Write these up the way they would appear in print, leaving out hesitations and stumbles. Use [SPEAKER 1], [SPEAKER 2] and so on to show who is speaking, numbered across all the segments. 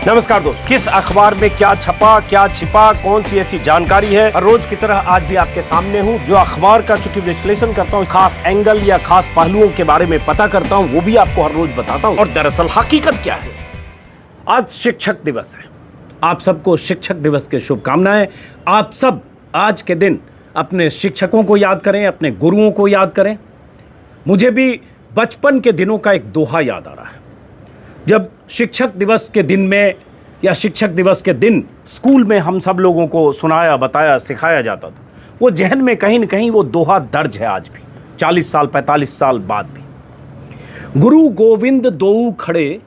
[SPEAKER 1] नमस्कार दोस्त, किस अखबार में क्या छपा, क्या छिपा, कौन सी ऐसी जानकारी है, हर रोज की तरह आज भी आपके सामने हूं। जो अखबार का चूंकि विश्लेषण करता हूं, खास एंगल या खास पहलुओं के बारे में पता करता हूं, वो भी आपको हर रोज बताता हूं। और दरअसल हकीकत क्या है, आज शिक्षक दिवस है। आप सबको शिक्षक दिवस की शुभकामनाएं। आप सब आज के दिन अपने शिक्षकों को याद करें, अपने गुरुओं को याद करें। मुझे भी बचपन के दिनों का एक दोहा याद आ रहा है। जब शिक्षक दिवस के दिन में या शिक्षक दिवस के दिन स्कूल में हम सब लोगों को सुनाया, बताया, सिखाया जाता था, वो जहन में कहीं न कहीं वो दोहा दर्ज है आज भी, 40 साल 45 साल बाद भी। गुरु गोविंद दोऊ खड़े,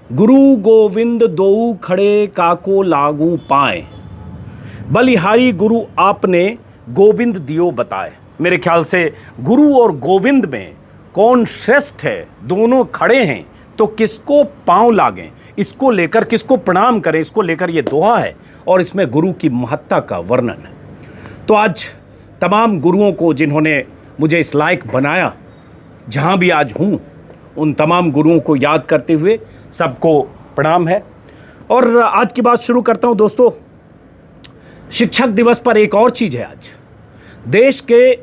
[SPEAKER 1] गुरु गोविंद दोऊ खड़े, काको लागू पाए, बलिहारी गुरु आपने गोविंद दियो बताए। मेरे ख्याल से गुरु और गोविंद में कौन श्रेष्ठ है, दोनों खड़े हैं तो किसको पांव लागें, इसको लेकर किसको प्रणाम करें, इसको लेकर ये दोहा है और इसमें गुरु की महत्ता का वर्णन है। तो आज तमाम गुरुओं को जिन्होंने मुझे इस लायक बनाया, जहाँ भी आज हूँ, उन तमाम गुरुओं को याद करते हुए सबको प्रणाम है। और आज की बात शुरू करता हूँ दोस्तों। शिक्षक दिवस पर एक और चीज़ है आज। देश के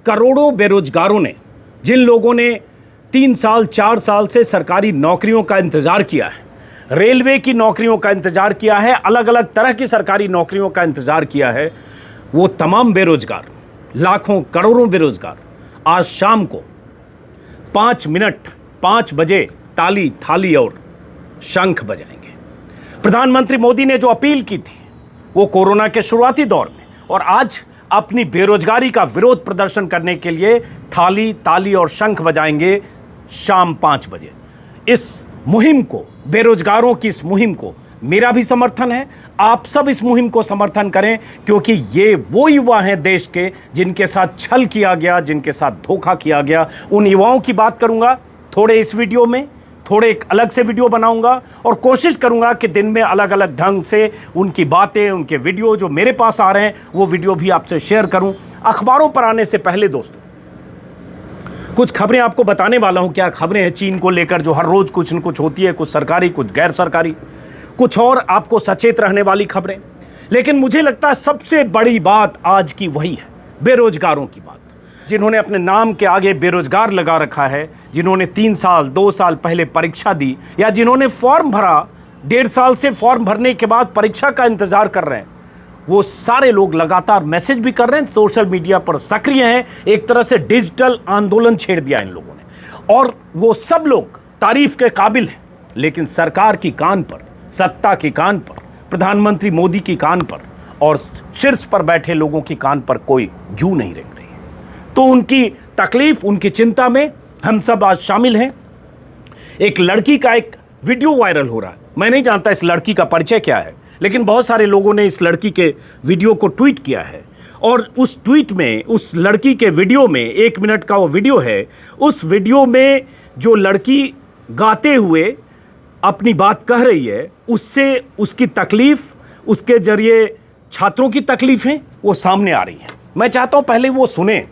[SPEAKER 1] करोड़ों बेरोजगारों ने, जिन लोगों ने 3 साल 4 साल से सरकारी नौकरियों का इंतज़ार किया है, रेलवे की नौकरियों का इंतज़ार किया है, अलग अलग तरह की सरकारी नौकरियों का इंतज़ार किया है, वो तमाम बेरोजगार, लाखों करोड़ों बेरोजगार आज शाम को 5 मिनट 5 बजे ताली, थाली और शंख बजाएंगे। प्रधानमंत्री मोदी ने जो अपील की थी वो कोरोना के शुरुआती दौर में, और आज अपनी बेरोजगारी का विरोध प्रदर्शन करने के लिए थाली, ताली और शंख बजाएंगे शाम 5 बजे। इस मुहिम को, बेरोजगारों की इस मुहिम को मेरा भी समर्थन है। आप सब इस मुहिम को समर्थन करें, क्योंकि ये वो युवा हैं देश के जिनके साथ छल किया गया, जिनके साथ धोखा किया गया। उन युवाओं की बात करूंगा थोड़े इस वीडियो में, थोड़े एक अलग से वीडियो बनाऊंगा और कोशिश करूंगा कि दिन में अलग अलग ढंग से उनकी बातें, उनके वीडियो जो मेरे पास आ रहे हैं, वो वीडियो भी आपसे शेयर करूं। अखबारों पर आने से पहले दोस्तों कुछ खबरें आपको बताने वाला हूं। क्या खबरें हैं चीन को लेकर, जो हर रोज कुछ न कुछ होती है, कुछ सरकारी, कुछ गैर सरकारी, कुछ और आपको सचेत रहने वाली खबरें। लेकिन मुझे लगता है सबसे बड़ी बात आज की वही है, बेरोजगारों की बात। जिन्होंने अपने नाम के आगे बेरोजगार लगा रखा है, जिन्होंने 3 साल 2 साल पहले परीक्षा दी, या जिन्होंने फॉर्म भरा, 1.5 साल से फॉर्म भरने के बाद परीक्षा का इंतजार कर रहे हैं, वो सारे लोग लगातार मैसेज भी कर रहे हैं, सोशल मीडिया पर सक्रिय हैं। एक तरह से डिजिटल आंदोलन छेड़ दिया इन लोगों ने, और वो सब लोग तारीफ के काबिल हैं। लेकिन सरकार की कान पर, सत्ता की कान पर, प्रधानमंत्री मोदी की कान पर और शीर्ष पर बैठे लोगों की कान पर कोई जू नहीं रेंग रही है। तो उनकी तकलीफ, उनकी चिंता में हम सब आज शामिल हैं। एक लड़की का एक वीडियो वायरल हो रहा है। मैं नहीं जानता इस लड़की का परिचय क्या है, लेकिन बहुत सारे लोगों ने इस लड़की के वीडियो को ट्वीट किया है। और उस ट्वीट में, उस लड़की के वीडियो में, 1 मिनट का वो वीडियो है, उस वीडियो में जो लड़की गाते हुए अपनी बात कह रही है, उससे उसकी तकलीफ, उसके जरिए छात्रों की तकलीफें वो सामने आ रही हैं। मैं चाहता हूं पहले वो सुने,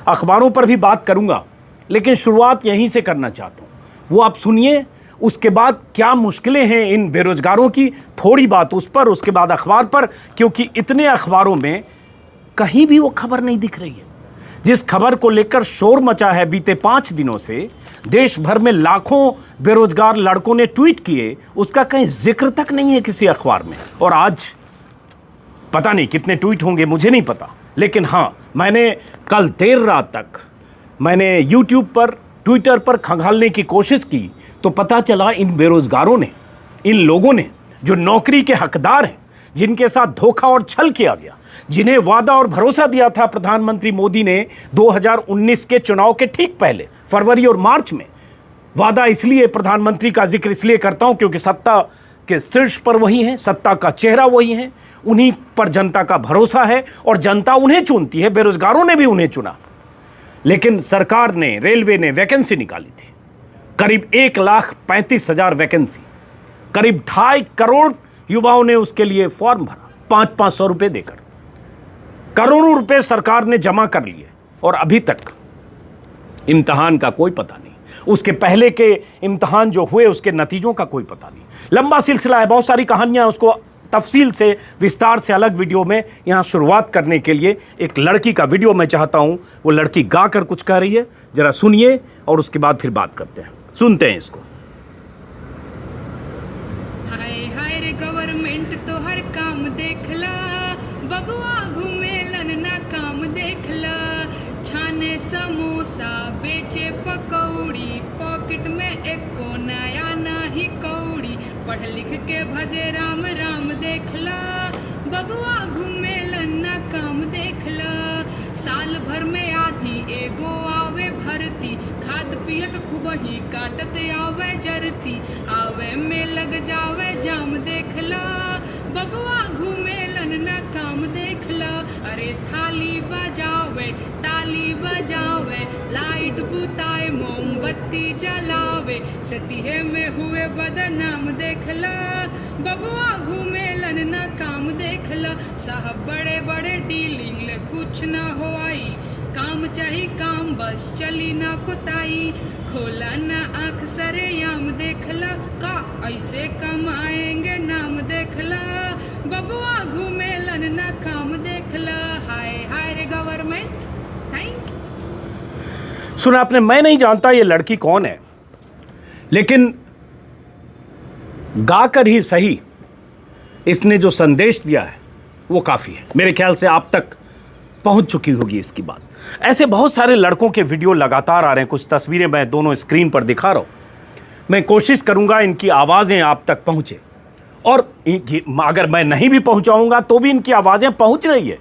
[SPEAKER 1] अखबारों पर भी बात करूंगा, लेकिन शुरुआत यहीं से करना चाहता हूं। वो आप सुनिए, उसके बाद क्या मुश्किलें हैं इन बेरोजगारों की, थोड़ी बात उस पर, उसके बाद अखबार पर, क्योंकि इतने अखबारों में कहीं भी वो खबर नहीं दिख रही है। जिस खबर को लेकर शोर मचा है बीते 5 दिनों से, देश भर में लाखों बेरोजगार लड़कों ने ट्वीट किए, उसका कहीं जिक्र तक नहीं है किसी अखबार में। और आज पता नहीं कितने ट्वीट होंगे, मुझे नहीं पता, लेकिन हाँ, मैंने कल देर रात तक मैंने यूट्यूब पर, ट्विटर पर खंगालने की कोशिश की, तो पता चला इन बेरोजगारों ने, इन लोगों ने जो नौकरी के हकदार हैं, जिनके साथ धोखा और छल किया गया, जिन्हें वादा और भरोसा दिया था प्रधानमंत्री मोदी ने 2019 के चुनाव के ठीक पहले, फरवरी और मार्च में। वादा इसलिए, प्रधानमंत्री का जिक्र इसलिए करता हूं क्योंकि सत्ता के शीर्ष पर वही हैं, सत्ता का चेहरा वही है, उन्हीं पर जनता का भरोसा है और जनता उन्हें चुनती है। बेरोजगारों ने भी उन्हें चुना। लेकिन सरकार ने, रेलवे ने वैकेंसी निकाली थी, करीब 1,35,000 वैकेंसी, करीब 2.5 करोड़ युवाओं ने उसके लिए फॉर्म भरा, 500-500 रुपए देकर। करोड़ों रुपए सरकार ने जमा कर लिए और अभी तक इम्तिहान का कोई पता नहीं। उसके पहले के इम्तहान जो हुए उसके नतीजों का कोई पता नहीं। लंबा सिलसिला है, बहुत सारी कहानियां, उसको तफसील से विस्तार से अलग वीडियो में यहाँ शुरुआत करने के लिए एक लड़की का वीडियो मैं चाहता हूँ। वो लड़की गा कर कुछ कह रही है, जरा सुनिए और उसके बाद फिर बात करते हैं। सुनते हैं इसको।
[SPEAKER 2] हाय हाय रे गवर्नमेंट तो हर काम देखला, बबुआ घूमेलन ना काम देखला, छाने समोसा बेचे पकौड़ी, पॉकेट में एको नया नाही कौड़ी, पढ़ लिख के भजे राम राम देखला, बबुआ घूमेलन ना काम देखला, साल भर में आधी एगो आवे भरती, खाद पियत खूब ही काटत आवे जरती, आवे में लग जावे जाम देखला, बबुआ घूमेलन ना काम देखला, अरे थाली बजावे ताली बजावे, लाइट बुताए मोमबत्ती जलावे, सतीहे में हुए बदनाम देखला, बबुआ घूमेलन ना काम देखला, साहब बड़े बड़े डीलिंग ले कुछ ना हो आई, काम चाही काम बस चली ना कुताई, खोला ना आँख सरेआम देखला, का ऐसे कमाएंगे नाम देखला, बबुआ घूमेलन ना काम देखला, हाय हाय रे गवर्नमेंट। Thank you.
[SPEAKER 1] सुना आपने, मैं नहीं जानता ये लड़की कौन है, लेकिन गाकर ही सही इसने जो संदेश दिया है वो काफ़ी है। मेरे ख्याल से आप तक पहुंच चुकी होगी इसकी बात। ऐसे बहुत सारे लड़कों के वीडियो लगातार आ रहे हैं, कुछ तस्वीरें मैं दोनों स्क्रीन पर दिखा रहा हूं। मैं कोशिश करूंगा इनकी आवाज़ें आप तक पहुंचे, और अगर मैं नहीं भी पहुंचाऊंगा तो भी इनकी आवाज़ें पहुंच रही है।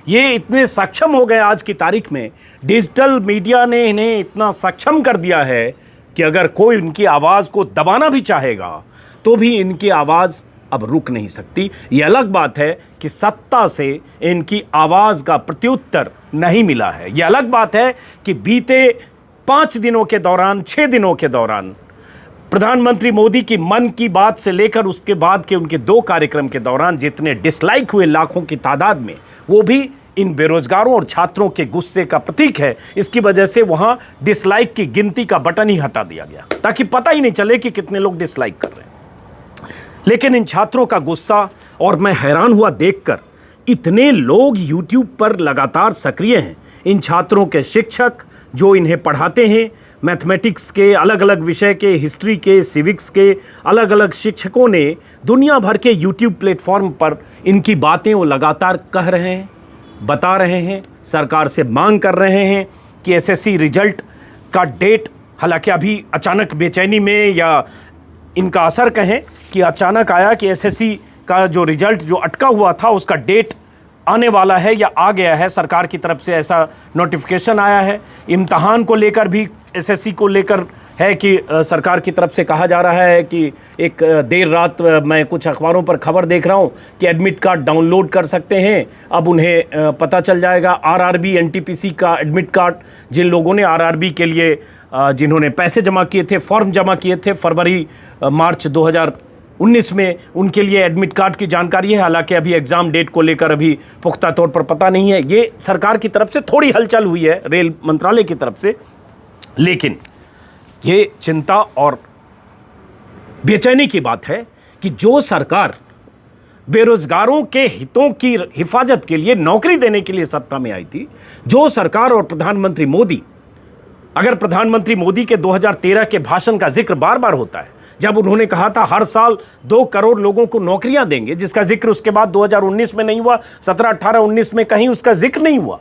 [SPEAKER 1] ये इतने सक्षम हो गए आज की तारीख में, डिजिटल मीडिया ने इन्हें इतना सक्षम कर दिया है कि अगर कोई इनकी आवाज़ को दबाना भी चाहेगा तो भी इनकी आवाज़ अब रुक नहीं सकती। ये अलग बात है कि सत्ता से इनकी आवाज़ का प्रत्युत्तर नहीं मिला है। ये अलग बात है कि बीते 5 दिनों के दौरान, 6 दिनों के दौरान प्रधानमंत्री मोदी की मन की बात से लेकर उसके बाद के उनके 2 कार्यक्रम के दौरान जितने डिसलाइक हुए लाखों की तादाद में, वो भी इन बेरोजगारों और छात्रों के गुस्से का प्रतीक है। इसकी वजह से वहाँ डिसलाइक की गिनती का बटन ही हटा दिया गया ताकि पता ही नहीं चले कि कितने लोग डिसलाइक कर रहे हैं। लेकिन इन छात्रों का गुस्सा, और मैं हैरान हुआ देखकर, इतने लोग YouTube पर लगातार सक्रिय हैं। इन छात्रों के शिक्षक जो इन्हें पढ़ाते हैं, मैथमेटिक्स के अलग अलग विषय के, हिस्ट्री के, सिविक्स के अलग अलग शिक्षकों ने दुनिया भर के YouTube प्लेटफॉर्म पर इनकी बातें वो लगातार कह रहे हैं, बता रहे हैं, सरकार से मांग कर रहे हैं कि SSC रिजल्ट का डेट, हालांकि अभी अचानक बेचैनी में या इनका असर कहें कि अचानक आया कि SSC का जो रिजल्ट जो अटका हुआ था उसका डेट आने वाला है या आ गया है, सरकार की तरफ से ऐसा नोटिफिकेशन आया है। इम्तहान को लेकर भी SSC को लेकर है कि सरकार की तरफ से कहा जा रहा है कि एक देर रात मैं कुछ अखबारों पर खबर देख रहा हूँ कि एडमिट कार्ड डाउनलोड कर सकते हैं। अब उन्हें पता चल जाएगा। RRB NTPC का एडमिट कार्ड, जिन लोगों ने RRB के लिए जिन्होंने पैसे जमा किए थे, फॉर्म जमा किए थे फरवरी मार्च 2019 में, उनके लिए एडमिट कार्ड की जानकारी है। हालांकि अभी एग्ज़ाम डेट को लेकर अभी पुख्ता तौर पर पता नहीं है। ये सरकार की तरफ से थोड़ी हलचल हुई है, रेल मंत्रालय की तरफ से, लेकिन ये चिंता और बेचैनी की बात है कि जो सरकार बेरोजगारों के हितों की हिफाजत के लिए, नौकरी देने के लिए सत्ता में आई थी, जो सरकार और प्रधानमंत्री मोदी, अगर प्रधानमंत्री मोदी के 2013 के भाषण का जिक्र बार बार होता है, जब उन्होंने कहा था हर साल 2 करोड़ लोगों को नौकरियां देंगे, जिसका जिक्र उसके बाद 2019 में नहीं हुआ, 17, 18, 19 में कहीं उसका जिक्र नहीं हुआ,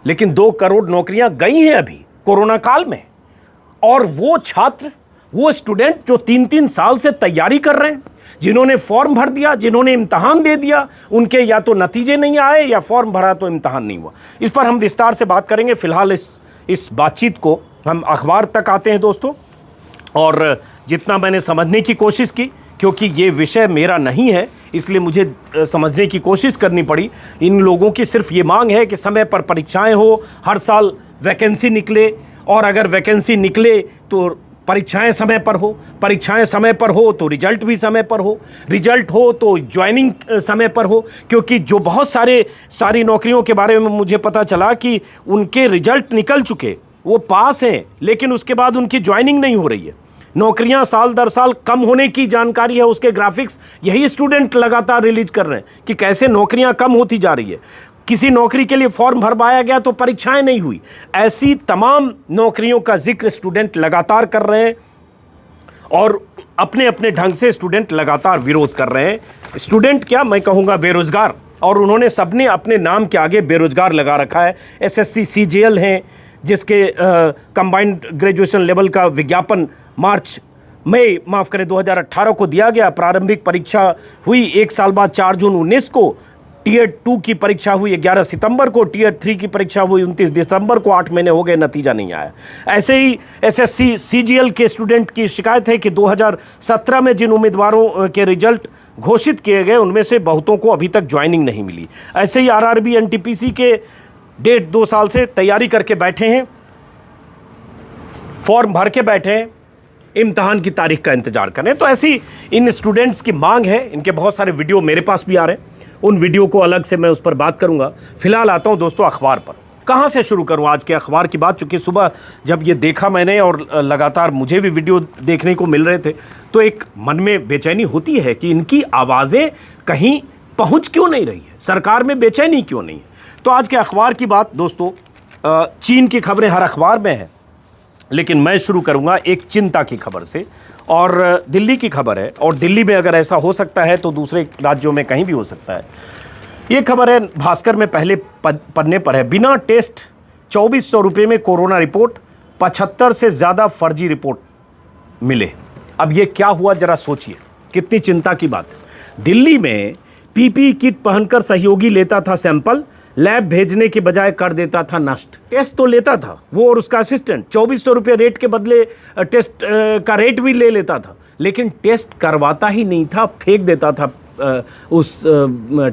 [SPEAKER 1] लेकिन 2 करोड़ नौकरियां गई हैं अभी कोरोना काल में। और वो छात्र, वो स्टूडेंट जो 3-3 साल से तैयारी कर रहे हैं, जिन्होंने फॉर्म भर दिया, जिन्होंने इम्तहान दे दिया, उनके या तो नतीजे नहीं आए या फॉर्म भरा तो इम्तहान नहीं हुआ। इस पर हम विस्तार से बात करेंगे। फिलहाल इस बातचीत को हम अखबार तक आते हैं दोस्तों, और जितना मैंने समझने की कोशिश की, क्योंकि ये विषय मेरा नहीं है इसलिए मुझे समझने की कोशिश करनी पड़ी। इन लोगों की सिर्फ ये मांग है कि समय पर परीक्षाएं हो, हर साल वैकेंसी निकले, और अगर वैकेंसी निकले तो परीक्षाएं समय पर हो, परीक्षाएं समय पर हो तो रिजल्ट भी समय पर हो, रिजल्ट हो तो ज्वाइनिंग समय पर हो। क्योंकि जो बहुत सारी नौकरियों के बारे में मुझे पता चला कि उनके रिजल्ट निकल चुके, वो पास हैं लेकिन उसके बाद उनकी ज्वाइनिंग नहीं हो रही है। नौकरियां साल दर साल कम होने की जानकारी है, उसके ग्राफिक्स यही स्टूडेंट लगातार रिलीज कर रहे हैं कि कैसे नौकरियां कम होती जा रही है। किसी नौकरी के लिए फॉर्म भरवाया गया तो परीक्षाएं नहीं हुई। ऐसी तमाम नौकरियों का जिक्र स्टूडेंट लगातार कर रहे हैं और अपने अपने ढंग से स्टूडेंट लगातार विरोध कर रहे हैं। स्टूडेंट क्या, मैं कहूँगा बेरोजगार, और उन्होंने सबने अपने नाम के आगे बेरोजगार लगा रखा है। एसएससी सीजीएल हैं जिसके कंबाइंड ग्रेजुएशन लेवल का विज्ञापन मई 2018 को दिया गया। प्रारंभिक परीक्षा हुई 1 साल बाद 4 जून 19 को। टीयर 2 की परीक्षा हुई 11 सितंबर को। टीयर 3 की परीक्षा हुई 29 दिसंबर को। 8 महीने हो गए, नतीजा नहीं आया। ऐसे ही एसएससी सीजीएल के स्टूडेंट की शिकायत है कि 2017 में जिन उम्मीदवारों के रिजल्ट घोषित किए गए उनमें से बहुतों को अभी तक ज्वाइनिंग नहीं मिली। ऐसे ही आरआरबी एनटीपीसी के 1.5-2 साल से तैयारी करके बैठे हैं, फॉर्म भर के बैठे हैं, इम्तहान की तारीख का इंतजार करें। तो ऐसी इन स्टूडेंट्स की मांग है। इनके बहुत सारे वीडियो मेरे पास भी आ रहे हैं, उन वीडियो को अलग से मैं उस पर बात करूंगा। फिलहाल आता हूं दोस्तों अखबार पर। कहां से शुरू करूं आज के अखबार की बात, चूंकि सुबह जब ये देखा मैंने और लगातार मुझे भी वीडियो देखने को मिल रहे थे तो एक मन में बेचैनी होती है कि इनकी आवाज़ें कहीं पहुंच क्यों नहीं रही है, सरकार में बेचैनी क्यों नहीं है। तो आज के अखबार की बात दोस्तों, चीन की खबरें हर अखबार में है, लेकिन मैं शुरू करूंगा एक चिंता की खबर से, और दिल्ली की खबर है। और दिल्ली में अगर ऐसा हो सकता है तो दूसरे राज्यों में कहीं भी हो सकता है। ये खबर है भास्कर में पहले पन्ने पर है। बिना टेस्ट 2400 रुपये में कोरोना रिपोर्ट, 75 से ज़्यादा फर्जी रिपोर्ट मिले। अब ये क्या हुआ जरा सोचिए, कितनी चिंता की बात है। दिल्ली में पीपीई किट पहनकर सहयोगी लेता था सैंपल, लैब भेजने के बजाय कर देता था नष्ट। टेस्ट तो लेता था वो और उसका असिस्टेंट, 2400 रुपये रेट के बदले टेस्ट का रेट भी ले लेता था, लेकिन टेस्ट करवाता ही नहीं था, फेंक देता था उस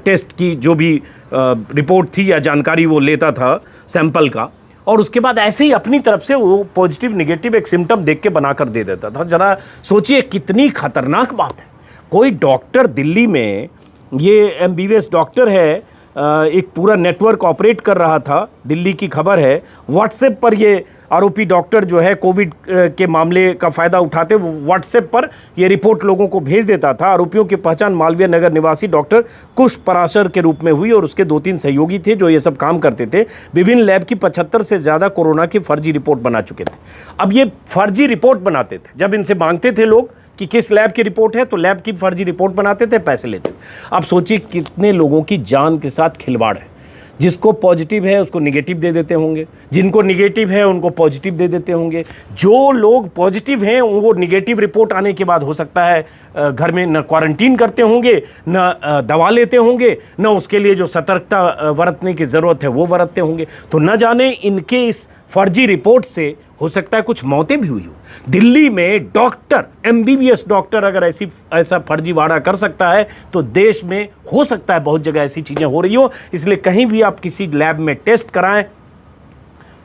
[SPEAKER 1] टेस्ट की जो भी रिपोर्ट थी या जानकारी वो लेता था सैंपल का, और उसके बाद ऐसे ही अपनी तरफ से वो पॉजिटिव निगेटिव एक सिम्टम देख के बनाकर दे देता था। जरा सोचिए कितनी खतरनाक बात है। कोई डॉक्टर दिल्ली में, ये एमबीबीएस डॉक्टर है, एक पूरा नेटवर्क ऑपरेट कर रहा था, दिल्ली की खबर है। व्हाट्सएप पर ये आरोपी डॉक्टर जो है कोविड के मामले का फ़ायदा उठाते व्हाट्सएप पर ये रिपोर्ट लोगों को भेज देता था। आरोपियों की पहचान मालवीय नगर निवासी डॉक्टर कुश पराशर के रूप में हुई और उसके 2-3 सहयोगी थे जो ये सब काम करते थे। विभिन्न लैब की 75 से ज़्यादा कोरोना की फर्जी रिपोर्ट बना चुके थे। अब ये फर्जी रिपोर्ट बनाते थे, जब इनसे मांगते थे लोग कि किस लैब की रिपोर्ट है तो लैब की फर्जी रिपोर्ट बनाते थे, पैसे लेते थे। अब सोचिए कितने लोगों की जान के साथ खिलवाड़ है। जिसको पॉजिटिव है उसको निगेटिव दे देते होंगे, जिनको निगेटिव है उनको पॉजिटिव दे देते होंगे। जो लोग पॉजिटिव हैं वो निगेटिव रिपोर्ट आने के बाद हो सकता है घर में न क्वारंटीन करते होंगे, न दवा लेते होंगे, न उसके लिए जो सतर्कता बरतने की ज़रूरत है वो बरतते होंगे। तो न जाने इनके इस फर्जी रिपोर्ट से हो सकता है कुछ मौतें भी हुई हो। दिल्ली में डॉक्टर, एमबीबीएस डॉक्टर अगर ऐसा फर्जीवाड़ा कर सकता है तो देश में हो सकता है बहुत जगह ऐसी चीज़ें हो रही हो। इसलिए कहीं भी आप किसी लैब में टेस्ट कराएं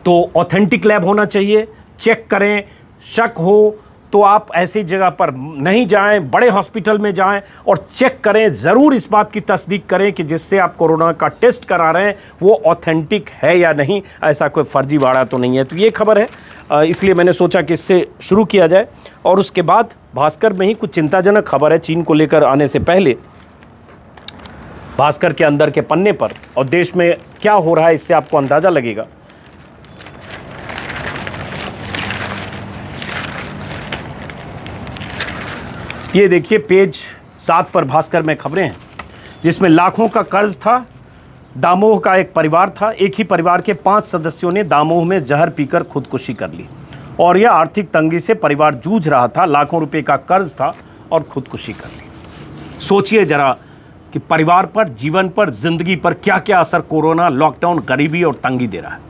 [SPEAKER 1] तो ऑथेंटिक लैब होना चाहिए, चेक करें। शक हो तो आप ऐसी जगह पर नहीं जाएं, बड़े हॉस्पिटल में जाएं और चेक करें। ज़रूर इस बात की तस्दीक करें कि जिससे आप कोरोना का टेस्ट करा रहे हैं वो ऑथेंटिक है या नहीं, ऐसा कोई फर्जीवाड़ा तो नहीं है। तो ये खबर है, इसलिए मैंने सोचा कि इससे शुरू किया जाए। और उसके बाद भास्कर में ही कुछ चिंताजनक खबर है चीन को लेकर आने से पहले। भास्कर के अंदर के पन्ने पर और देश में क्या हो रहा है इससे आपको अंदाज़ा लगेगा। ये देखिए पेज 7 पर भास्कर में खबरें हैं जिसमें लाखों का कर्ज था। दामोह का एक परिवार था, एक ही परिवार के 5 सदस्यों ने दामोह में जहर पीकर खुदकुशी कर ली और यह आर्थिक तंगी से परिवार जूझ रहा था। लाखों रुपए का कर्ज था और खुदकुशी कर ली। सोचिए जरा कि परिवार पर, जीवन पर, जिंदगी पर क्या क्या असर कोरोना, लॉकडाउन, गरीबी और तंगी दे रहा है,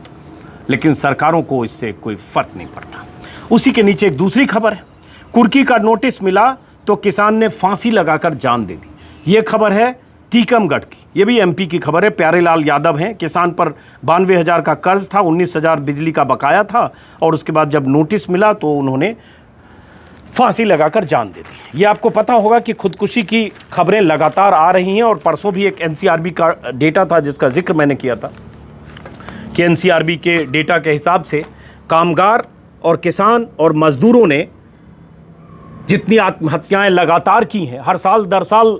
[SPEAKER 1] लेकिन सरकारों को इससे कोई फर्क नहीं पड़ता। उसी के नीचे एक दूसरी खबर है, कुर्की का नोटिस मिला तो किसान ने फांसी लगाकर जान दे दी। ये खबर है टीकमगढ़ की, ये भी एमपी की खबर है। प्यारेलाल यादव हैं, किसान पर 92,000 का कर्ज था, 19,000 बिजली का बकाया था और उसके बाद जब नोटिस मिला तो उन्होंने फांसी लगाकर जान दे दी। ये आपको पता होगा कि खुदकुशी की खबरें लगातार आ रही हैं और परसों भी एक एनसीआरबी का डेटा था जिसका जिक्र मैंने किया था कि एनसीआरबी के डेटा के हिसाब से कामगार और किसान और मजदूरों ने जितनी आत्महत्याएं लगातार की हैं, हर साल दर साल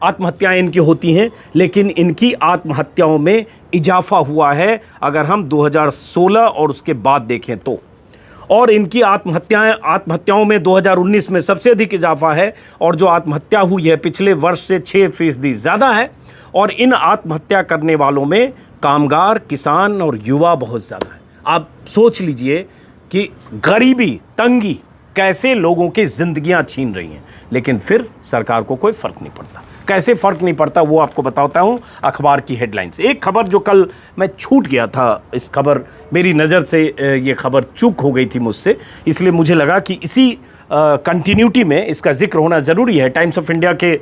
[SPEAKER 1] आत्महत्याएं इनकी होती हैं, लेकिन इनकी आत्महत्याओं में इजाफा हुआ है अगर हम 2016 और उसके बाद देखें तो। और इनकी आत्महत्याओं में 2019 में सबसे अधिक इजाफा है, और जो आत्महत्या हुई है पिछले वर्ष से 6% ज़्यादा है। और इन आत्महत्या करने वालों में कामगार, किसान और युवा बहुत ज़्यादा है। आप सोच लीजिए कि गरीबी, तंगी कैसे लोगों की ज़िंदगियां छीन रही हैं, लेकिन फिर सरकार को कोई फ़र्क नहीं पड़ता। कैसे फ़र्क नहीं पड़ता वो आपको बताता हूं अखबार की हेडलाइन से। एक खबर जो कल मैं छूट गया था, इस खबर मेरी नज़र से ये खबर चूक हो गई थी मुझसे, इसलिए मुझे लगा कि इसी कंटिन्यूटी में इसका जिक्र होना ज़रूरी है। टाइम्स ऑफ इंडिया के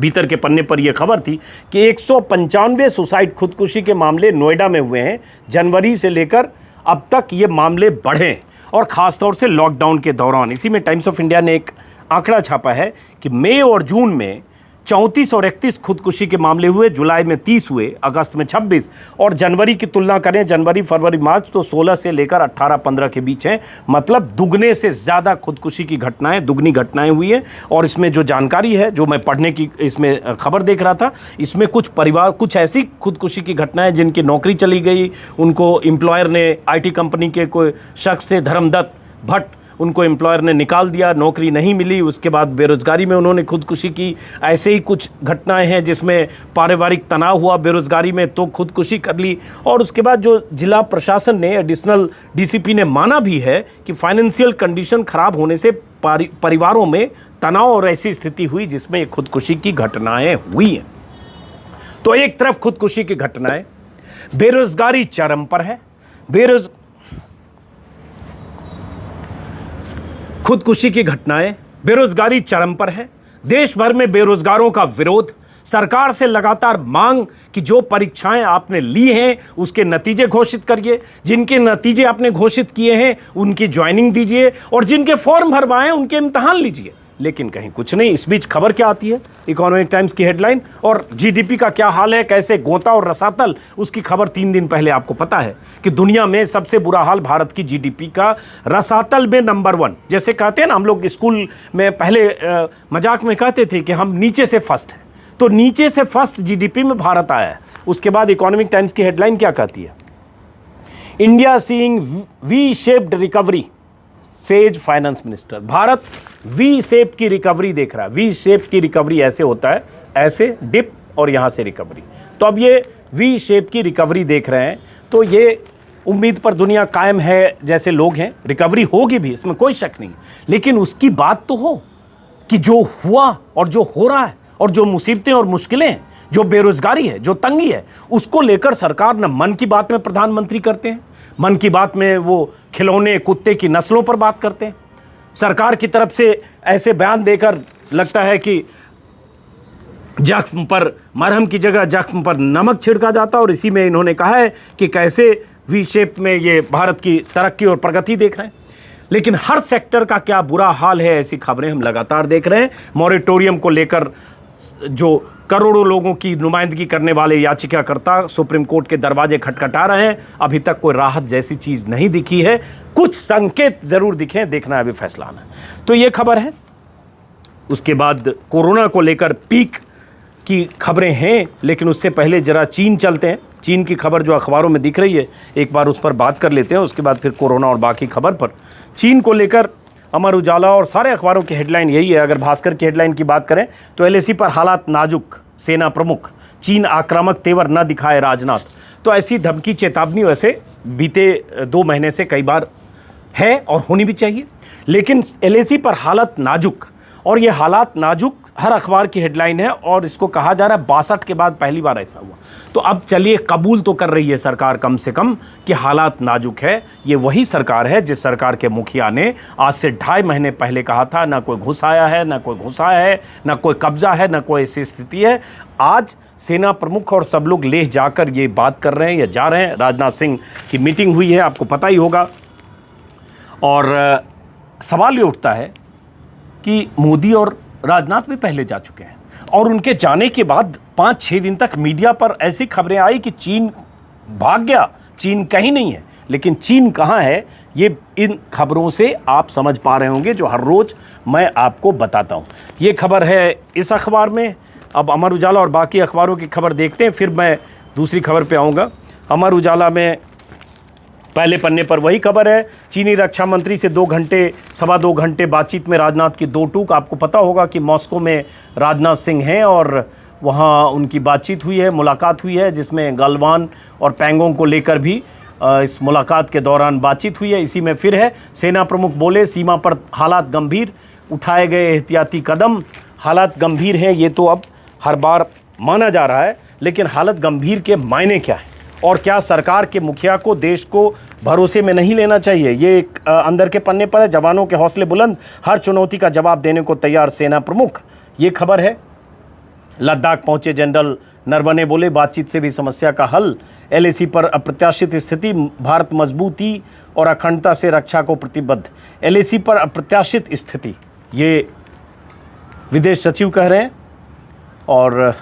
[SPEAKER 1] भीतर के पन्ने पर यह खबर थी कि 195 सुसाइड, खुदकुशी के मामले नोएडा में हुए हैं। जनवरी से लेकर अब तक ये मामले बढ़े, और ख़ासतौर से लॉकडाउन के दौरान। इसी में टाइम्स ऑफ इंडिया ने एक आंकड़ा छापा है कि मई और जून में 34 और 31 खुदकुशी के मामले हुए, जुलाई में 30 हुए, अगस्त में 26, और जनवरी की तुलना करें, जनवरी, फरवरी, मार्च, तो 16 से लेकर 18-15 के बीच हैं। मतलब दुगने से ज़्यादा खुदकुशी की घटनाएं, दुगनी घटनाएं हुई हैं। और इसमें जो जानकारी है, जो मैं पढ़ने की इसमें खबर देख रहा था, इसमें कुछ ऐसी खुदकुशी की घटनाएं जिनकी नौकरी चली गई, उनको एम्प्लॉयर ने, IT कंपनी के कोई शख्स थे धर्मदत्त भट्ट, उनको एम्प्लॉयर ने निकाल दिया, नौकरी नहीं मिली, उसके बाद बेरोज़गारी में उन्होंने खुदकुशी की। ऐसे ही कुछ घटनाएं हैं जिसमें पारिवारिक तनाव हुआ बेरोज़गारी में, तो खुदकुशी कर ली। और उसके बाद जो जिला प्रशासन ने, एडिशनल DCP ने माना भी है कि फाइनेंशियल कंडीशन ख़राब होने से परिवारों में तनाव और ऐसी स्थिति हुई जिसमें खुदकुशी की घटनाएँ हुई हैं। तो एक तरफ खुदकुशी की घटनाएँ, बेरोज़गारी चरम पर है, खुदकुशी की घटनाएं, बेरोजगारी चरम पर है। देश भर में बेरोजगारों का विरोध, सरकार से लगातार मांग कि जो परीक्षाएं आपने ली हैं उसके नतीजे घोषित करिए, जिनके नतीजे आपने घोषित किए हैं उनकी ज्वाइनिंग दीजिए, और जिनके फॉर्म भरवाएं उनके इम्तहान लीजिए। लेकिन कहीं कुछ नहीं। इस बीच खबर क्या आती है, इकोनॉमिक टाइम्स की हेडलाइन, और GDP का क्या हाल है, कैसे गोता और रसातल, उसकी खबर 3 दिन पहले। आपको पता है कि दुनिया में सबसे बुरा हाल भारत की GDP का, रसातल में नंबर 1। जैसे कहते हैं ना, हम लोग स्कूल में पहले मजाक में कहते थे कि हम नीचे से फर्स्ट हैं, तो नीचे से फर्स्ट GDP में भारत आया है। उसके बाद इकोनॉमिक टाइम्स की हेडलाइन क्या कहती है, India seeing V shaped recovery, says finance minister. Bharat V shape की रिकवरी देख रहा है। वी शेप की रिकवरी ऐसे होता है, ऐसे डिप और यहाँ से रिकवरी। तो अब ये वी शेप की रिकवरी देख रहे हैं, तो ये उम्मीद पर दुनिया कायम है जैसे लोग हैं। रिकवरी होगी भी, इसमें कोई शक नहीं, लेकिन उसकी बात तो हो कि जो हुआ और जो हो रहा है, और जो मुसीबतें और मुश्किलें हैं, जो बेरोजगारी है, जो तंगी है, उसको लेकर सरकार न मन की बात में प्रधानमंत्री करते हैं, मन की बात में वो खिलौने कुत्ते की नस्लों पर बात करते हैं। सरकार की तरफ से ऐसे बयान देकर लगता है कि जख्म पर मरहम की जगह जख्म पर नमक छिड़का जाता, और इसी में इन्होंने कहा है कि कैसे वी शेप में ये भारत की तरक्की और प्रगति देख रहे हैं। लेकिन हर सेक्टर का क्या बुरा हाल है, ऐसी खबरें हम लगातार देख रहे हैं। मॉरेटोरियम को लेकर जो करोड़ों लोगों की नुमाइंदगी करने वाले याचिकाकर्ता सुप्रीम कोर्ट के दरवाजे खटखटा रहे हैं, अभी तक कोई राहत जैसी चीज़ नहीं दिखी है। कुछ संकेत ज़रूर दिखे हैं, देखना है, अभी फैसला आना है। तो ये खबर है। उसके बाद कोरोना को लेकर पीक की खबरें हैं, लेकिन उससे पहले ज़रा चीन चलते हैं। चीन की खबर जो अखबारों में दिख रही है, एक बार उस पर बात कर लेते हैं, उसके बाद फिर कोरोना और बाकी खबर पर। चीन को लेकर अमर उजाला और सारे अखबारों की हेडलाइन यही है। अगर भास्कर की हेडलाइन की बात करें तो LAC पर हालात नाजुक, सेना प्रमुख, चीन आक्रामक तेवर न दिखाए राजनाथ। तो ऐसी धमकी, चेतावनी वैसे बीते 2 महीने से कई बार है और होनी भी चाहिए, लेकिन LAC पर हालत नाजुक, और ये हालात नाजुक हर अखबार की हेडलाइन है, और इसको कहा जा रहा है 62 के बाद पहली बार ऐसा हुआ। तो अब चलिए, कबूल तो कर रही है सरकार कम से कम कि हालात नाजुक है। ये वही सरकार है जिस सरकार के मुखिया ने आज से 2.5 महीने पहले कहा था, ना कोई घुस आया है, ना कोई घुसा है, ना कोई कब्जा है, ना कोई ऐसी स्थिति है। आज सेना प्रमुख और सब लोग लेह जाकर ये बात कर रहे हैं या जा रहे हैं। राजनाथ सिंह की मीटिंग हुई है, आपको पता ही होगा, और सवाल ये उठता है कि मोदी और राजनाथ भी पहले जा चुके हैं, और उनके जाने के बाद 5-6 दिन तक मीडिया पर ऐसी खबरें आई कि चीन भाग गया, चीन कहीं नहीं है। लेकिन चीन कहाँ है ये इन खबरों से आप समझ पा रहे होंगे जो हर रोज़ मैं आपको बताता हूँ। ये खबर है इस अखबार में। अब अमर उजाला और बाकी अखबारों की खबर देखते हैं, फिर मैं दूसरी खबर पे आऊँगा। अमर उजाला में पहले पन्ने पर वही खबर है, चीनी रक्षा मंत्री से 2 घंटे बातचीत में राजनाथ की दो टूक। आपको पता होगा कि मॉस्को में राजनाथ सिंह हैं और वहाँ उनकी बातचीत हुई है, मुलाकात हुई है, जिसमें गलवान और पैंगोंग को लेकर भी इस मुलाकात के दौरान बातचीत हुई है। इसी में फिर है, सेना प्रमुख बोले सीमा पर हालात गंभीर, उठाए गए एहतियाती कदम। हालात गंभीर हैं, ये तो अब हर बार माना जा रहा है, लेकिन हालत गंभीर के मायने क्या है और क्या सरकार के मुखिया को देश को भरोसे में नहीं लेना चाहिए? ये एक अंदर के पन्ने पर है। जवानों के हौसले बुलंद, हर चुनौती का जवाब देने को तैयार सेना प्रमुख, ये खबर है। लद्दाख पहुंचे जनरल नरवणे बोले बातचीत से भी समस्या का हल। एलएसी पर अप्रत्याशित स्थिति, भारत मजबूती और अखंडता से रक्षा को प्रतिबद्ध। एलएसी पर अप्रत्याशित स्थिति, ये विदेश सचिव कह रहे हैं और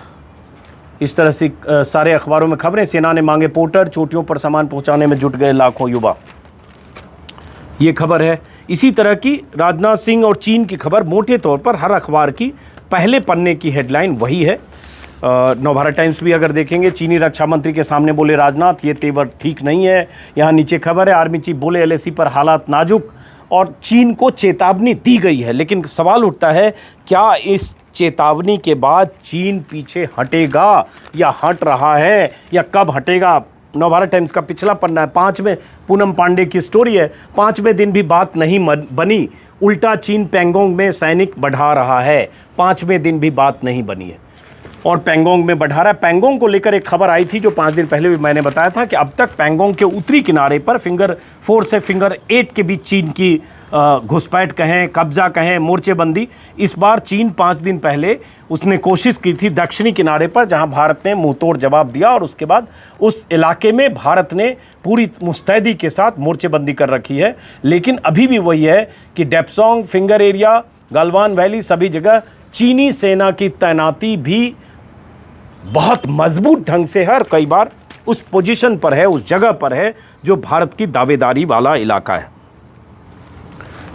[SPEAKER 1] इस तरह से सारे अखबारों में खबरें। सेना ने मांगे पोर्टर, चोटियों पर सामान पहुंचाने में जुट गए लाखों युवा, ये खबर है। इसी तरह की राजनाथ सिंह और चीन की खबर मोटे तौर पर हर अखबार की पहले पन्ने की हेडलाइन वही है। नवभारत टाइम्स भी अगर देखेंगे, चीनी रक्षा मंत्री के सामने बोले राजनाथ, ये तेवर ठीक नहीं है। यहाँ नीचे खबर है, आर्मी चीफ बोले एलएसी पर हालात नाजुक और चीन को चेतावनी दी गई है। लेकिन सवाल उठता है, क्या इस चेतावनी के बाद चीन पीछे हटेगा या हट रहा है या कब हटेगा? नवभारत टाइम्स का पिछला पन्ना है, 5वें पूनम पांडे की स्टोरी है। 5वें दिन भी बात नहीं बनी, उल्टा चीन पैंगोंग में सैनिक बढ़ा रहा है। 5वें दिन भी बात नहीं बनी है और पैंगोंग में बढ़ा रहा है। पैंगोंग को लेकर एक खबर आई थी जो 5 दिन पहले भी मैंने बताया था कि अब तक पैंगोंग के उत्तरी किनारे पर फिंगर 4 से फिंगर 8 के बीच चीन की घुसपैठ कहें, कब्जा कहें, मोर्चेबंदी। इस बार चीन 5 दिन पहले उसने कोशिश की थी दक्षिणी किनारे पर, जहां भारत ने मुंहतोड़ जवाब दिया और उसके बाद उस इलाके में भारत ने पूरी मुस्तैदी के साथ मोर्चेबंदी कर रखी है। लेकिन अभी भी वही है कि डेप्सोंग, फिंगर एरिया, गलवान वैली, सभी जगह चीनी सेना की तैनाती भी बहुत मजबूत ढंग से है और कई बार उस पोजीशन पर है, उस जगह पर है जो भारत की दावेदारी वाला इलाका है।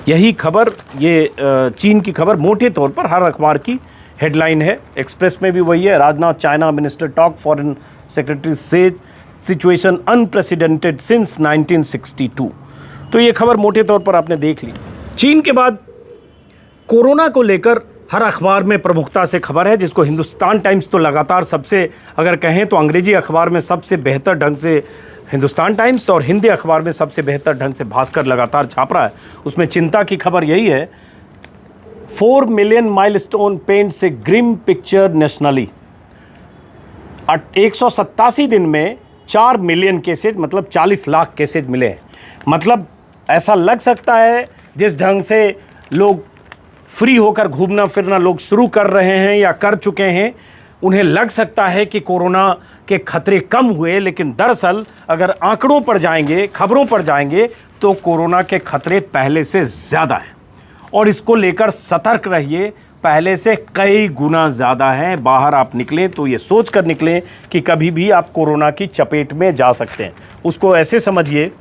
[SPEAKER 1] यही खबर, ये चीन की खबर मोटे तौर पर हर अखबार की हेडलाइन है। एक्सप्रेस में भी वही है, Rajnath China minister talk, foreign secretary says situation unprecedented since 1962। तो ये खबर मोटे तौर पर आपने देख ली। चीन के बाद कोरोना को लेकर हर अखबार में प्रमुखता से खबर है, जिसको हिंदुस्तान टाइम्स तो लगातार सबसे, अगर कहें तो अंग्रेजी अखबार में सबसे बेहतर ढंग से हिंदुस्तान टाइम्स और हिंदी अखबार में सबसे बेहतर ढंग से भास्कर लगातार छाप रहा है। उसमें चिंता की खबर यही है, 4 मिलियन माइलस्टोन पेंट से ग्रिम पिक्चर नेशनली। 187 दिन में 4 मिलियन केसेज, मतलब 40 लाख केसेज मिले हैं। मतलब ऐसा लग सकता है जिस ढंग से लोग फ्री होकर घूमना फिरना लोग शुरू कर रहे हैं या कर चुके हैं, उन्हें लग सकता है कि कोरोना के खतरे कम हुए, लेकिन दरअसल अगर आंकड़ों पर जाएंगे, खबरों पर जाएंगे, तो कोरोना के खतरे पहले से ज़्यादा हैं और इसको लेकर सतर्क रहिए। पहले से कई गुना ज़्यादा है। बाहर आप निकलें तो ये सोच कर निकलें कि कभी भी आप कोरोना की चपेट में जा सकते हैं। उसको ऐसे समझिए,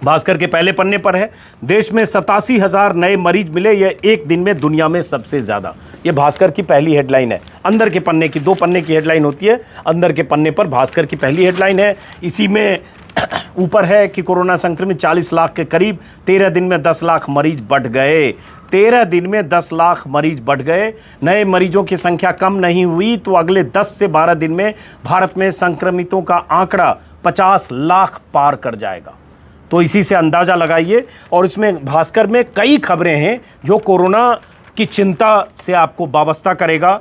[SPEAKER 1] भास्कर के पहले पन्ने पर है, देश में 87,000 नए मरीज मिले, यह एक दिन में दुनिया में सबसे ज़्यादा। ये भास्कर की पहली हेडलाइन है। अंदर के पन्ने की 2 पन्ने की हेडलाइन होती है, अंदर के पन्ने पर भास्कर की पहली हेडलाइन है। इसी में ऊपर है कि कोरोना संक्रमित 40 लाख के करीब, 13 दिन में 10 लाख मरीज बढ़ गए। 13 दिन में 10 लाख मरीज बढ़ गए। नए मरीजों की संख्या कम नहीं हुई तो अगले 10 से 12 दिन में भारत में संक्रमितों का आंकड़ा 50 लाख पार कर जाएगा। तो इसी से अंदाज़ा लगाइए। और इसमें भास्कर में कई खबरें हैं जो कोरोना की चिंता से आपको वाबस्ता करेगा।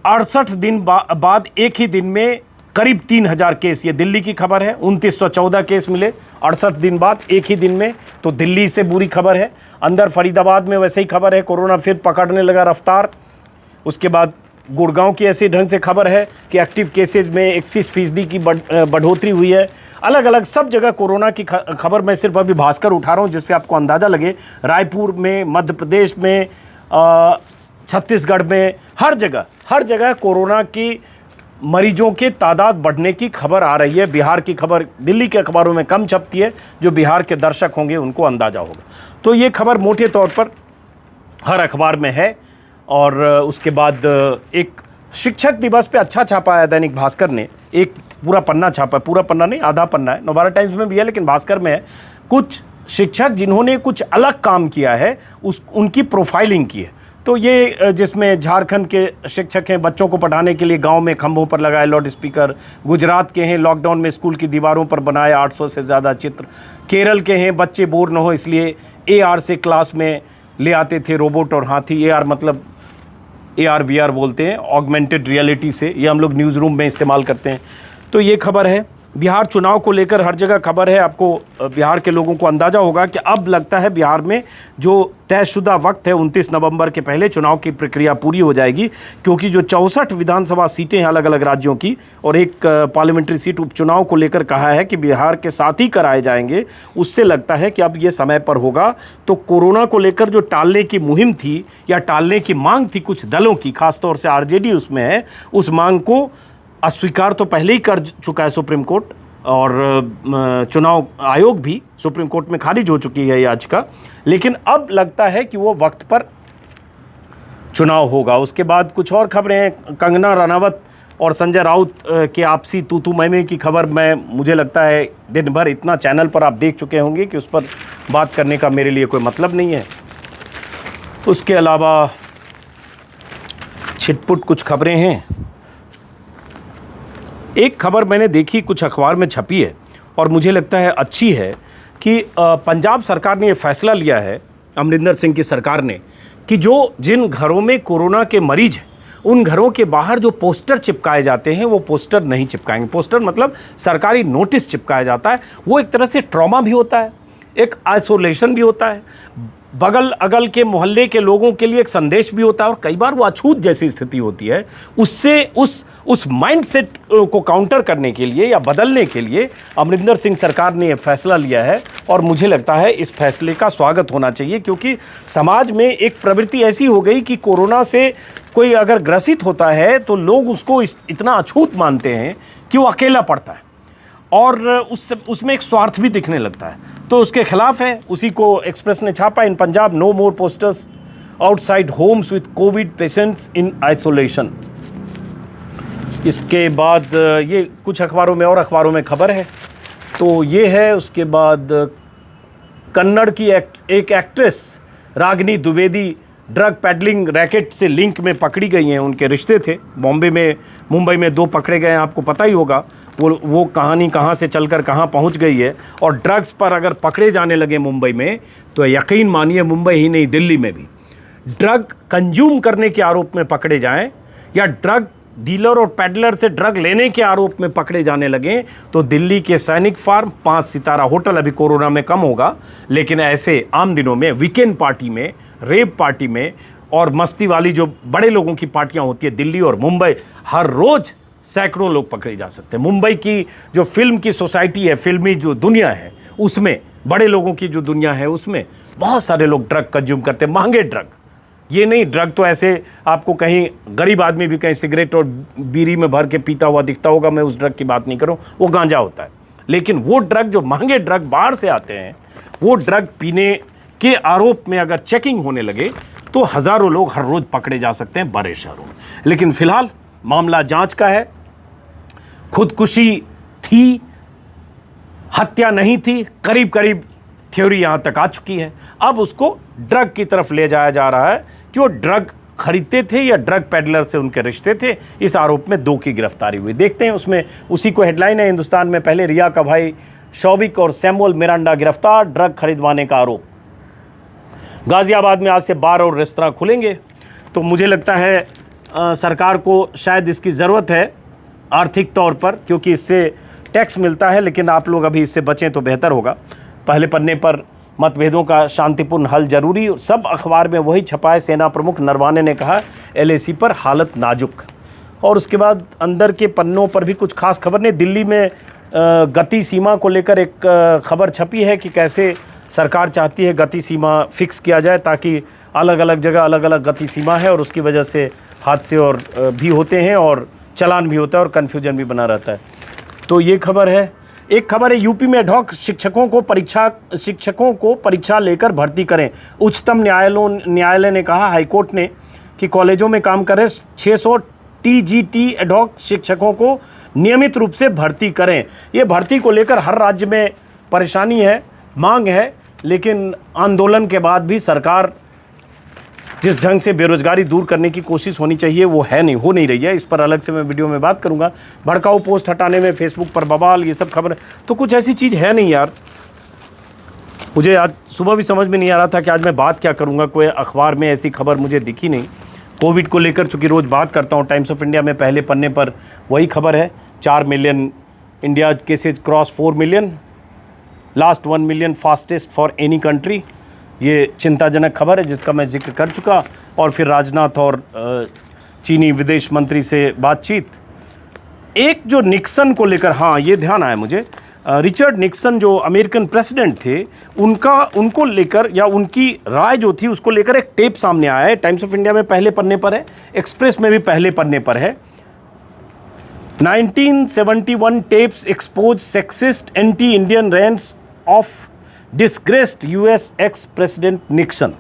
[SPEAKER 1] 68 दिन बाद एक ही दिन में करीब 3,000 केस, ये दिल्ली की खबर है। 2914 केस मिले 68 दिन बाद एक ही दिन में, तो दिल्ली से बुरी खबर है। अंदर फरीदाबाद में वैसे ही खबर है, कोरोना फिर पकड़ने लगा रफ्तार। उसके बाद गुड़गांव की ऐसी ढंग से खबर है कि एक्टिव केसेज में 31% की बढ़ोतरी हुई है। अलग अलग सब जगह कोरोना की खबर मैं सिर्फ अभी भास्कर उठा रहा हूँ जिससे आपको अंदाज़ा लगे। रायपुर में, मध्य प्रदेश में, छत्तीसगढ़ में, हर जगह कोरोना की मरीजों के तादाद बढ़ने की खबर आ रही है। बिहार की खबर दिल्ली के अखबारों में कम छपती है, जो बिहार के दर्शक होंगे उनको अंदाजा होगा। तो ये खबर मोटे तौर पर हर अखबार में है। और उसके बाद एक शिक्षक दिवस पे अच्छा छापा है दैनिक भास्कर ने, एक पूरा पन्ना छापा, पूरा पन्ना नहीं आधा पन्ना है, नवभारत टाइम्स में भी है लेकिन भास्कर में है। कुछ शिक्षक जिन्होंने कुछ अलग काम किया है उनकी प्रोफाइलिंग की है। तो ये जिसमें झारखंड के शिक्षक हैं, बच्चों को पढ़ाने के लिए गांव में खंभों पर लगाए लाउड स्पीकर, गुजरात के हैं लॉकडाउन में स्कूल की दीवारों पर बनाए 800 से ज़्यादा चित्र, केरल के हैं बच्चे बोर न हो इसलिए AR से क्लास में ले आते थे रोबोट और हाथी। AR मतलब AR VR बोलते हैं, ऑगमेंटेड रियलिटी से, ये हम लोग न्यूज़ रूम में इस्तेमाल करते हैं। तो ये खबर है। बिहार चुनाव को लेकर हर जगह खबर है। आपको बिहार के लोगों को अंदाज़ा होगा कि अब लगता है बिहार में जो तयशुदा वक्त है 29 नवंबर के पहले चुनाव की प्रक्रिया पूरी हो जाएगी, क्योंकि जो 64 विधानसभा सीटें हैं अलग अलग राज्यों की और एक पार्लियामेंट्री सीट उपचुनाव को लेकर कहा है कि बिहार के साथ ही कराए जाएंगे। उससे लगता है कि अब ये समय पर होगा। तो कोरोना को लेकर जो टालने की मुहिम थी या टालने की मांग थी कुछ दलों की, खासतौर से RJD उसमें है, उस मांग को अस्वीकार तो पहले ही कर चुका है सुप्रीम कोर्ट और चुनाव आयोग भी सुप्रीम कोर्ट में खारिज हो चुकी है याचिका। लेकिन अब लगता है कि वो वक्त पर चुनाव होगा। उसके बाद कुछ और खबरें हैं। कंगना रनावत और संजय राउत के आपसी तू मैं की खबर मुझे लगता है दिन भर इतना चैनल पर आप देख चुके होंगे कि उस पर बात करने का मेरे लिए कोई मतलब नहीं है। उसके अलावा छिटपुट कुछ खबरें हैं। एक खबर मैंने देखी कुछ अखबार में छपी है और मुझे लगता है अच्छी है कि पंजाब सरकार ने ये फैसला लिया है, अमरिंदर सिंह की सरकार ने, कि जो जिन घरों में कोरोना के मरीज हैं उन घरों के बाहर जो पोस्टर चिपकाए जाते हैं वो पोस्टर नहीं चिपकाएंगे। पोस्टर मतलब सरकारी नोटिस चिपकाया जाता है, वो एक तरह से ट्रॉमा भी होता है, एक आइसोलेशन भी होता है, बगल अगल के मोहल्ले के लोगों के लिए एक संदेश भी होता है और कई बार वो अछूत जैसी स्थिति होती है। उससे उस माइंडसेट को काउंटर करने के लिए या बदलने के लिए अमरिंदर सिंह सरकार ने ये फैसला लिया है और मुझे लगता है इस फैसले का स्वागत होना चाहिए, क्योंकि समाज में एक प्रवृत्ति ऐसी हो गई कि कोरोना से कोई अगर ग्रसित होता है तो लोग उसको इतना अछूत मानते हैं कि वो अकेला पड़ता है और उसमें एक स्वार्थ भी दिखने लगता है। तो उसके खिलाफ है। उसी को एक्सप्रेस ने छापा, in Punjab no more posters outside homes with covid patients in isolation. इसके बाद ये कुछ अखबारों में और अखबारों में खबर है तो ये है। उसके बाद कन्नड़ की एक actress Ragini Dwivedi drug paddling racket से लिंक में पकड़ी गई हैं। उनके रिश्ते थे मुंबई में 2 पकड़े गए हैं, आपको पता ही होगा वो कहानी कहाँ से चलकर कहाँ पहुँच गई है। और ड्रग्स पर अगर पकड़े जाने लगे मुंबई में तो यकीन मानिए मुंबई ही नहीं दिल्ली में भी ड्रग कंज्यूम करने के आरोप में पकड़े जाएं या ड्रग डीलर और पैडलर से ड्रग लेने के आरोप में पकड़े जाने लगे तो दिल्ली के सैनिक फार्म 5 सितारा होटल, अभी कोरोना में कम होगा लेकिन ऐसे आम दिनों में वीकेंड पार्टी में, रेव पार्टी में और मस्ती वाली जो बड़े लोगों की पार्टियां होती है दिल्ली और मुंबई, हर रोज सैकड़ों लोग पकड़े जा सकते हैं। मुंबई की जो फिल्म की सोसाइटी है, फिल्मी जो दुनिया है, उसमें बड़े लोगों की जो दुनिया है उसमें बहुत सारे लोग ड्रग कंज्यूम करते हैं, महंगे ड्रग। ये नहीं ड्रग तो ऐसे आपको कहीं गरीब आदमी भी कहीं सिगरेट और बीड़ी में भर के पीता हुआ दिखता होगा, मैं उस ड्रग की बात नहीं करूं, वो गांजा होता है। लेकिन वो ड्रग जो महंगे ड्रग बाहर से आते हैं, वो ड्रग पीने के आरोप में अगर चेकिंग होने लगे तो हज़ारों लोग हर रोज पकड़े जा सकते हैं बड़े शहरों में। लेकिन फिलहाल मामला जांच का है। खुदकुशी थी, हत्या नहीं थी, करीब करीब थ्योरी यहां तक आ चुकी है। अब उसको ड्रग की तरफ ले जाया जा रहा है कि वो ड्रग खरीदते थे या ड्रग पेडलर से उनके रिश्ते थे। इस आरोप में 2 की गिरफ्तारी हुई। देखते हैं उसमें, उसी को हेडलाइन है हिंदुस्तान में पहले, रिया का भाई शौबिक और सैमुअल मिरांडा गिरफ्तार, ड्रग खरीदवाने का आरोप। गाजियाबाद में आज से बार और रेस्तरां खुलेंगे। तो मुझे लगता है सरकार को शायद इसकी ज़रूरत है आर्थिक तौर पर, क्योंकि इससे टैक्स मिलता है, लेकिन आप लोग अभी इससे बचें तो बेहतर होगा। पहले पन्ने पर मतभेदों का शांतिपूर्ण हल जरूरी, सब अखबार में वही छपा है। सेना प्रमुख नरवाने ने कहा LAC पर हालत नाजुक। और उसके बाद अंदर के पन्नों पर भी कुछ खास खबर नहीं। दिल्ली में गति सीमा को लेकर एक खबर छपी है कि कैसे सरकार चाहती है गति सीमा फिक्स किया जाए ताकि अलग अलग जगह अलग अलग गति सीमा है और उसकी वजह से हादसे और भी होते हैं और चालान भी होता है और कन्फ्यूजन भी बना रहता है। तो ये खबर है। एक खबर है, यूपी में एडहॉक शिक्षकों को परीक्षा लेकर भर्ती करें। उच्चतम न्यायालय ने कहा, हाईकोर्ट ने, कि कॉलेजों में काम कर रहे 600 टीजीटी एडहॉक शिक्षकों को नियमित रूप से भर्ती करें। ये भर्ती को लेकर हर राज्य में परेशानी है, मांग है, लेकिन आंदोलन के बाद भी सरकार जिस ढंग से बेरोजगारी दूर करने की कोशिश होनी चाहिए वो हो नहीं रही है। इस पर अलग से मैं वीडियो में बात करूंगा। भड़काऊ पोस्ट हटाने में फेसबुक पर बवाल, ये सब खबर, तो कुछ ऐसी चीज़ है नहीं यार। मुझे आज सुबह भी समझ में नहीं आ रहा था कि आज मैं बात क्या करूंगा। कोई अखबार में ऐसी खबर मुझे दिखी नहीं। कोविड को लेकर चूँकि रोज़ बात करता हूँ, टाइम्स ऑफ इंडिया में पहले पन्ने पर वही खबर है, 4 million India cases cross 4 million, last 1 million fastest for any country. ये चिंताजनक खबर है जिसका मैं जिक्र कर चुका। और फिर राजनाथ और चीनी विदेश मंत्री से बातचीत। एक जो निक्सन को लेकर, हाँ ये ध्यान आया मुझे, रिचर्ड निक्सन जो अमेरिकन प्रेसिडेंट थे, उनको लेकर या उनकी राय जो थी उसको लेकर एक टेप सामने आया है। टाइम्स ऑफ इंडिया में पहले पन्ने पर है, एक्सप्रेस में भी पहले पन्ने पर है। 1971 tapes expose sexist anti Indian rents of disgraced US ex president Nixon.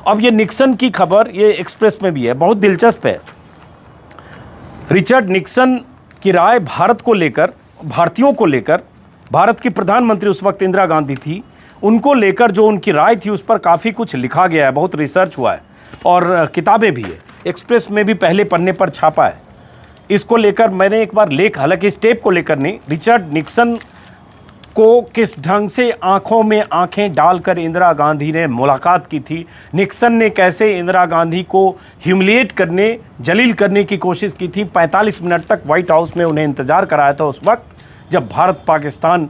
[SPEAKER 1] अब ये निक्सन की खबर ये एक्सप्रेस में भी है, बहुत दिलचस्प है। रिचर्ड निक्सन की राय भारत को लेकर, भारतीयों को लेकर, भारत की प्रधानमंत्री उस वक्त इंदिरा गांधी थी, उनको लेकर जो उनकी राय थी उस पर काफ़ी कुछ लिखा गया है, बहुत रिसर्च हुआ है और किताबें भी है। एक्सप्रेस में भी पहले पन्ने पर छापा है। इसको लेकर मैंने एक बार लेख, हालांकि इस टेप को लेकर नहीं, रिचर्ड निक्सन को किस ढंग से आंखों में आंखें डालकर इंदिरा गांधी ने मुलाकात की थी, निक्सन ने कैसे इंदिरा गांधी को ह्यूमिलिएट करने, जलील करने की कोशिश की थी। 45 मिनट तक व्हाइट हाउस में उन्हें इंतज़ार कराया था उस वक्त जब भारत पाकिस्तान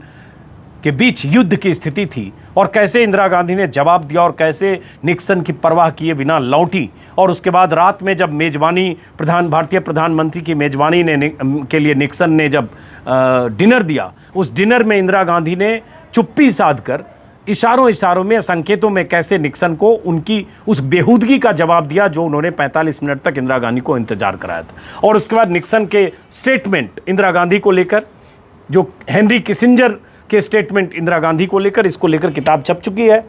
[SPEAKER 1] के बीच युद्ध की स्थिति थी, और कैसे इंदिरा गांधी ने जवाब दिया और कैसे निक्सन की परवाह किए बिना लौटी। और उसके बाद रात में जब मेज़बानी, भारतीय प्रधानमंत्री की मेज़बानी के लिए निक्सन ने जब डिनर दिया, उस डिनर में इंदिरा गांधी ने चुप्पी साध कर इशारों में, संकेतों में कैसे निक्सन को उनकी उस बेहूदगी का जवाब दिया जो उन्होंने 45 मिनट तक इंदिरा गांधी को इंतजार कराया था। और उसके बाद निक्सन के स्टेटमेंट इंदिरा गांधी को लेकर, जो हेनरी किसिंजर के स्टेटमेंट इंदिरा गांधी को लेकर, इसको लेकर किताब छप चुकी है।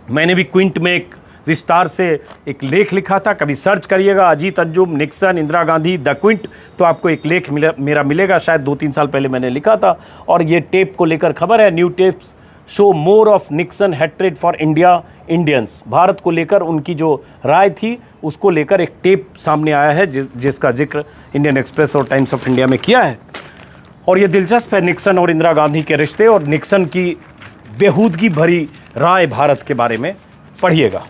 [SPEAKER 1] मैंने भी क्विंट में एक विस्तार से एक लेख लिखा था, कभी सर्च करिएगा, Ajit Anjum Nixon Indira Gandhi the Quint, तो आपको एक लेख मेरा मिलेगा। शायद 2-3 साल पहले मैंने लिखा था। और ये टेप को लेकर खबर है, new tapes show more of Nixon hatred for Indians. Bharat को लेकर उनकी जो राय थी उसको लेकर एक टेप सामने आया है जिसका जिक्र इंडियन एक्सप्रेस और टाइम्स ऑफ इंडिया में किया है। और ये दिलचस्प है, निक्सन और इंदिरा गांधी के रिश्ते और निक्सन की बेहूदगी भरी राय भारत के बारे में पढ़िएगा।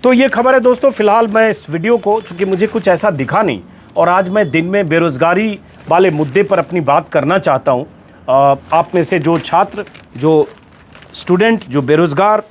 [SPEAKER 1] तो ये खबर है दोस्तों। फिलहाल मैं इस वीडियो को, चूँकि मुझे कुछ ऐसा दिखा नहीं और आज मैं दिन में बेरोज़गारी वाले मुद्दे पर अपनी बात करना चाहता हूँ। आप में से जो छात्र, जो स्टूडेंट, जो बेरोज़गार,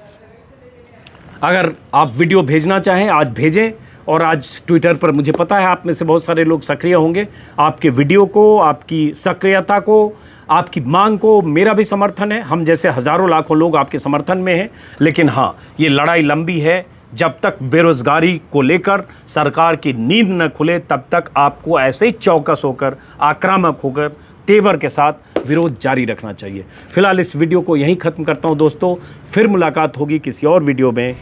[SPEAKER 1] अगर आप वीडियो भेजना चाहें आज भेजें। और आज ट्विटर पर मुझे पता है आप में से बहुत सारे लोग सक्रिय होंगे। आपके वीडियो को, आपकी सक्रियता को, आपकी मांग को मेरा भी समर्थन है। हम जैसे हज़ारों लाखों लोग आपके समर्थन में हैं। लेकिन हाँ, ये लड़ाई लंबी है। जब तक बेरोज़गारी को लेकर सरकार की नींद न खुले तब तक आपको ऐसे ही चौकस होकर, आक्रामक होकर, तेवर के साथ विरोध जारी रखना चाहिए। फिलहाल इस वीडियो को यहीं ख़त्म करता हूं दोस्तों। फिर मुलाकात होगी किसी और वीडियो में।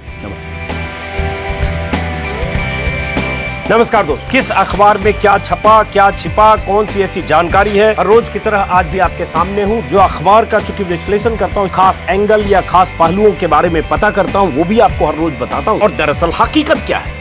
[SPEAKER 1] नमस्कार दोस्तों। किस अखबार में क्या छपा, क्या छिपा, कौन सी ऐसी जानकारी है, हर रोज की तरह आज भी आपके सामने हूं। जो अखबार का चूंकि विश्लेषण करता हूं, खास एंगल या खास पहलुओं के बारे में पता करता हूं, वो भी आपको हर रोज बताता हूं। और दरअसल हकीकत क्या है